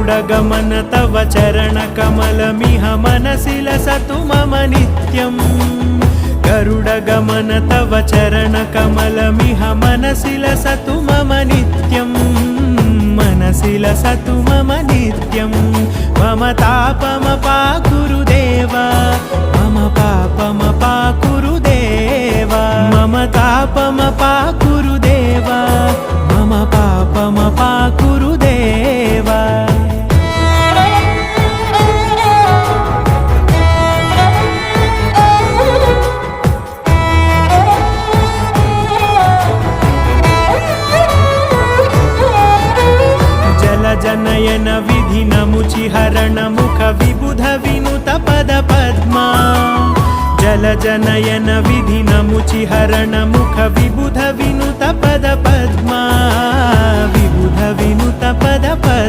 गरुडगमन तव चरणकमलमिह मनसि लसतु मम नित्यम् गरुडगमन तव चरणकमलमिह मनसि लसतु मम नित्यम् मनसि लसतु मम नित्यं मम तापमपाकुरु देवा मम पापमपाकुरु देवा मम तापमपाकुरु देवा मम पापमपाकुरु देवा जनयन विधि नमुचिहरण मुख विबुध विनुत पद पद्मा जल जनयन विधि नमुचिहरण मुख विबुध विनुत पद पद्मा विबुध विनुत पद पद्मा।